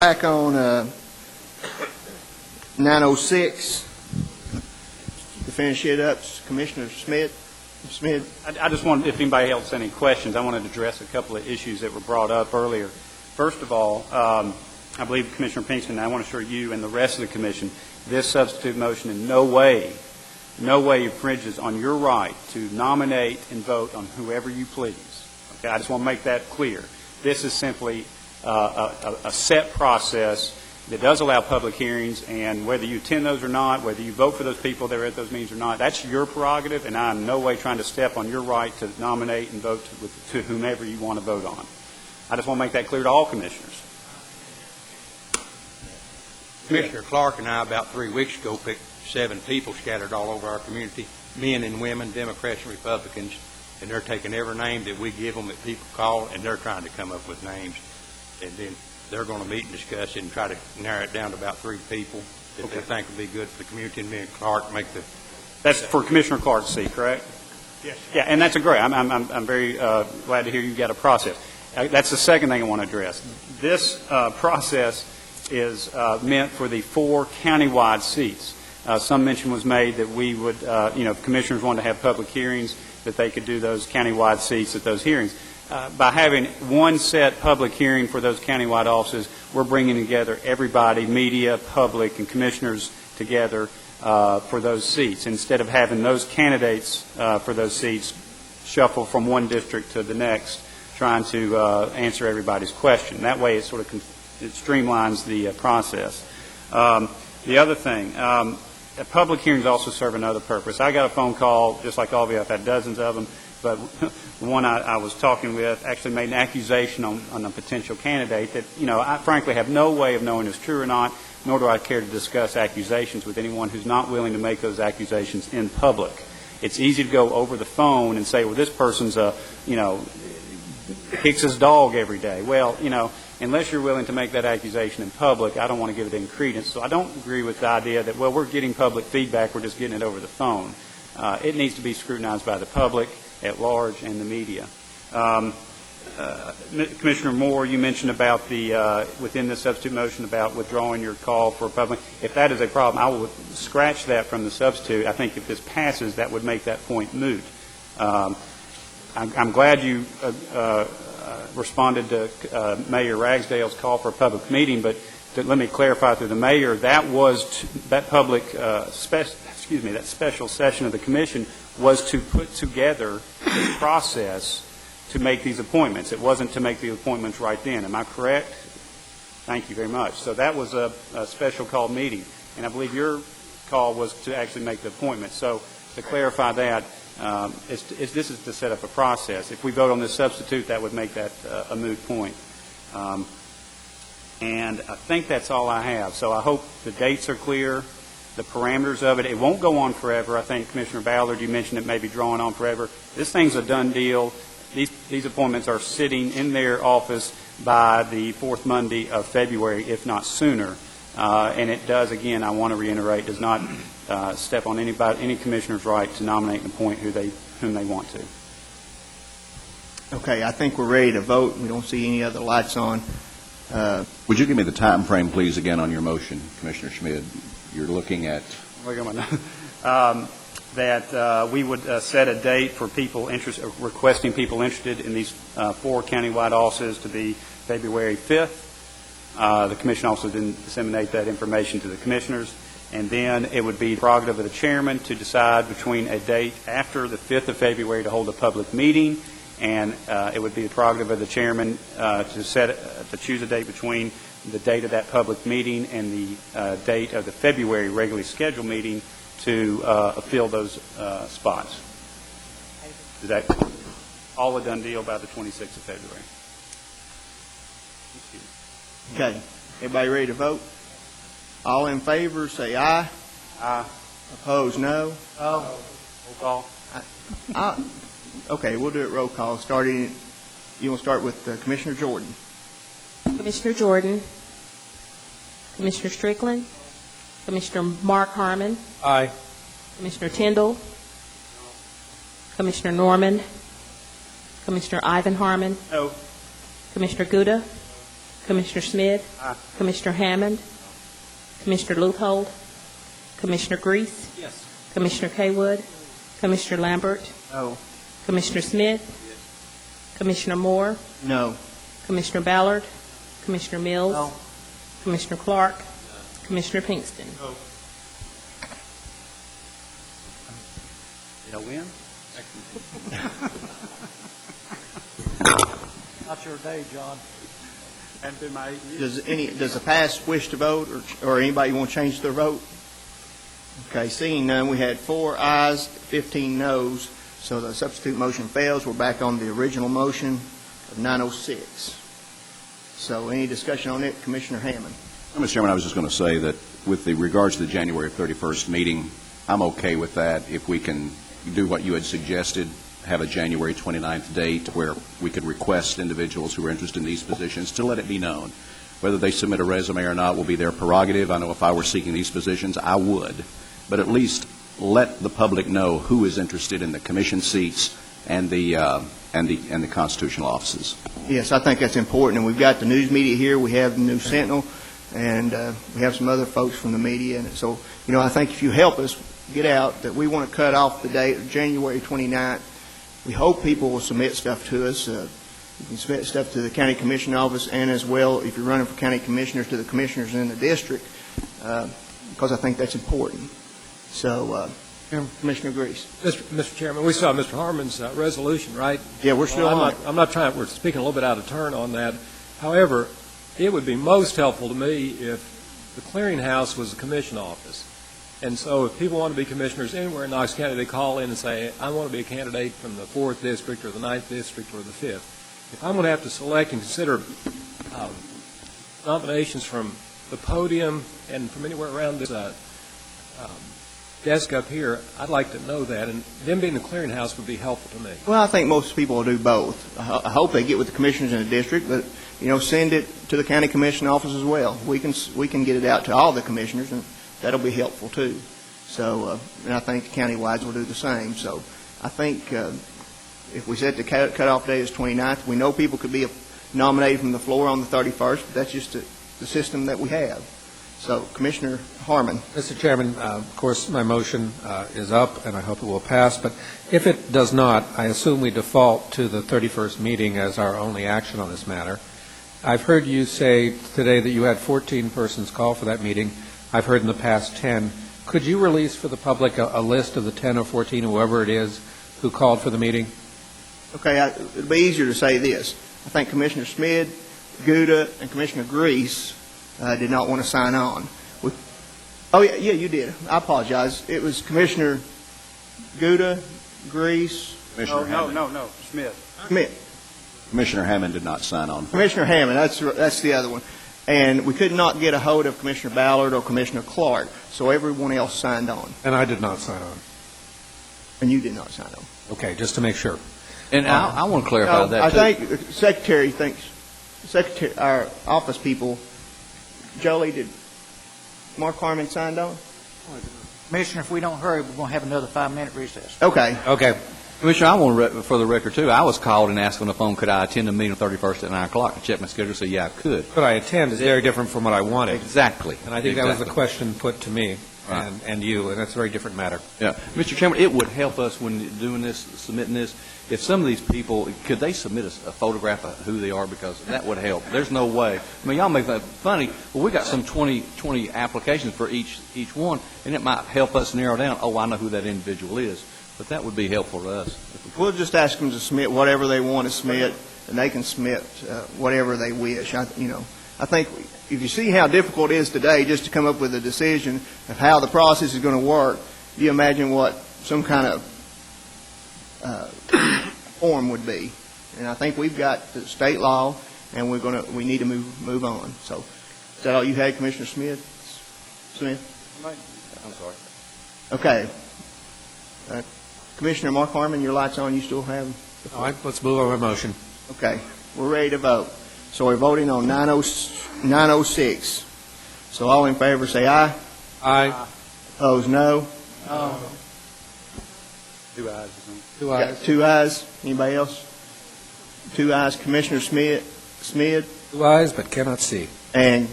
Back on 906 to finish it up, Commissioner Smith. I just wanted, if anybody else had any questions, I wanted to address a couple of issues that were brought up earlier. First of all, I believe Commissioner Pinkston, and I want to assure you and the rest of the Commission, this substitute motion in no way infringes on your right to nominate and vote on whoever you please. Okay, I just want to make that clear. This is simply a set process that does allow public hearings, and whether you attend those or not, whether you vote for those people that are at those meetings or not, that's your prerogative, and I'm in no way trying to step on your right to nominate and vote to whomever you want to vote on. I just want to make that clear to all commissioners. Commissioner Clark and I, about 3 weeks ago, picked 7 people scattered all over our community, men and women, Democrats and Republicans, and they're taking every name that we give them that people call, and they're trying to come up with names. And then they're going to meet and discuss it and try to narrow it down to about 3 people that they think would be good for the community, and me and Clark make the... That's for Commissioner Clark to see, correct? Yes. Yeah, and that's a great. I'm very glad to hear you've got a process. That's the second thing I want to address. This process is meant for the 4 countywide seats. Some mention was made that we would, if commissioners wanted to have public hearings, that they could do those countywide seats at those hearings. By having one set public hearing for those countywide offices, we're bringing together everybody, media, public, and commissioners together for those seats, instead of having those candidates for those seats shuffle from one district to the next, trying to answer everybody's question. That way it sort of it streamlines the process. The other thing, public hearings also serve another purpose. I got a phone call, just like all of you, I've had dozens of them, but one I was talking with actually made an accusation on a potential candidate that, I frankly have no way of knowing is true or not, nor do I care to discuss accusations with anyone who's not willing to make those accusations in public. It's easy to go over the phone and say, well, this person's kicks his dog every day. Well, unless you're willing to make that accusation in public, I don't want to give it any credence. So I don't agree with the idea that, well, we're getting public feedback, we're just getting it over the phone. It needs to be scrutinized by the public at large and the media. Commissioner Moore, you mentioned about the within the substitute motion about withdrawing your call for public. If that is a problem, I will scratch that from the substitute. I think if this passes, that would make that point moot. I'm glad you responded to Mayor Ragsdale's call for a public meeting, but let me clarify through the mayor, that public that special session of the commission was to put together a process to make these appointments. It wasn't to make the appointments right then. Am I correct? Thank you very much. So that was a special called meeting, and I believe your call was to actually make the appointment. So to clarify that, this is to set up a process. If we vote on this substitute, that would make that a moot point. And I think that's all I have. So I hope the dates are clear, the parameters of it. It won't go on forever. I think Commissioner Ballard, you mentioned it may be drawing on forever. This thing's a done deal. These appointments are sitting in their office by the 4th Monday of February, if not sooner. And it does, again, I want to reiterate, does not step on any commissioner's right to nominate and appoint whom they want to. Okay, I think we're ready to vote. We don't see any other lights on. Would you give me the time frame, please, again, on your motion, Commissioner Schmid? You're looking at... that we would set a date for people requesting people interested in these 4 countywide offices to be February 5th. The Commission also didn't disseminate that information to the commissioners. And then it would be the prerogative of the chairman to decide between a date after the 5th of February to hold a public meeting, and it would be the prerogative of the chairman to choose a date between the date of that public meeting and the date of the February regularly scheduled meeting to fill those spots. Is that all a done deal by the 26th of February? Okay, everybody ready to vote? All in favor, say aye. Aye. Opposed, no. Roll call. Okay, we'll do it roll call. You want to start with Commissioner Jordan? Commissioner Jordan. Commissioner Strickland. Commissioner Mark Harmon. Aye. Commissioner Tyndall. Commissioner Norman. Commissioner Ivan Harmon. No. Commissioner Gouda. Commissioner Smith? Aye. Commissioner Hammond? Commissioner Luthold? Commissioner Grease? Yes. Commissioner Kaywood? Commissioner Lambert? No. Commissioner Smith? Commissioner Moore? No. Commissioner Ballard? Commissioner Mills? No. Commissioner Clark? Commissioner Pinkston? Did I win? Not your day, John. And been my 8 years. Does the past wish to vote, or anybody want to change their vote? Okay, seeing none, we had 4 ayes, 15 noes, so the substitute motion fails. We're back on the original motion of 906. So any discussion on it, Commissioner Hammond? Mr. Chairman, I was just going to say that with the regards to the January 31st meeting, I'm okay with that if we can do what you had suggested, have a January 29th date where we could request individuals who are interested in these positions to let it be known. Whether they submit a resume or not will be their prerogative. I know if I were seeking these positions, I would. But at least let the public know who is interested in the commission seats and the constitutional offices. Yes, I think that's important, and we've got the news media here. We have the News Sentinel, and we have some other folks from the media. And so, I think if you help us get out that we want to cut off the date of January 29th, we hope people will submit stuff to us. You can submit stuff to the county commission office, and as well, if you're running for county commissioners, to the commissioners in the district, because I think that's important. So, Commissioner Grease. Mr. Chairman, we saw Mr. Harmon's resolution, right? Yeah, we're still on it. I'm not trying, we're speaking a little bit out of turn on that. However, it would be most helpful to me if the clearinghouse was a commission office. And so if people want to be commissioners anywhere in Knox County, they call in and say, I want to be a candidate from the 4th District or the 9th District or the 5th. If I'm going to have to select and consider nominations from the podium and from anywhere around this desk up here, I'd like to know that. And them being the clearinghouse would be helpful to me. Well, I think most people will do both. I hope they get with the commissioners in the district, but, send it to the county commission office as well. We can get it out to all the commissioners, and that'll be helpful too. So, and I think the county-wides will do the same. So I think if we set the cutoff date as 29th, we know people could be nominated from the floor on the 31st, but that's just the system that we have. So, Commissioner Harmon. Mr. Chairman, of course, my motion is up, and I hope it will pass. But if it does not, I assume we default to the 31st meeting as our only action on this matter. I've heard you say today that you had 14 persons call for that meeting. I've heard in the past 10. Could you release for the public a list of the 10 or 14, whoever it is, who called for the meeting? Okay, it'd be easier to say this. I think Commissioner Smith, Gouda, and Commissioner Grease did not want to sign on. Oh, yeah, you did. I apologize. It was Commissioner Gouda, Grease. Commissioner Hammond. No, Smith. Smith. Commissioner Hammond did not sign on. Commissioner Hammond, that's the other one. And we could not get a hold of Commissioner Ballard or Commissioner Clark, so everyone else signed on. And I did not sign on. And you did not sign on. Okay, just to make sure. And I want to clarify that, I too. think the Secretary thinks, our office people, Jolie, did Mark Harmon signed on? Commissioner, if we don't hurry, we're going to have another 5-minute recess. Okay. Okay. Commissioner, I want to, for the record, too, I was called and asked on the phone, could I attend the meeting on 31st at 9 o'clock? I checked my schedule and said, yeah, I could. What I attend is very different from what I wanted. Exactly. And I think that was the Exactly. question put to me Right. and you, and that's a very different matter. Yeah. Mr. Chairman, it would help us when doing this, submitting this, if some of these people, could they submit a photograph of who they are, because that would help. There's no way. I mean, y'all make that funny. Well, we got some 20 applications for each one, and it might help us narrow down, oh, I know who that individual is. But that would be helpful to us. We'll just ask them to submit whatever they want to submit, and they can submit whatever they wish. I think if you see how difficult it is today just to come up with a decision of how the process is going to work, you imagine what some kind of form would be. And I think we've got the state law, and we need to move on. So, is that all you had, Commissioner Smith? I'm sorry. Okay. Commissioner Mark Harmon, your light's on. You still have the floor. All right, let's move on my motion. Okay. We're ready to vote. So we're voting on 906. So all in favor say aye. Aye. Opposed, no. Two ayes. Two Got ayes. 2 ayes. Anybody else? 2 ayes. Commissioner Smith, Two eyes but cannot see. And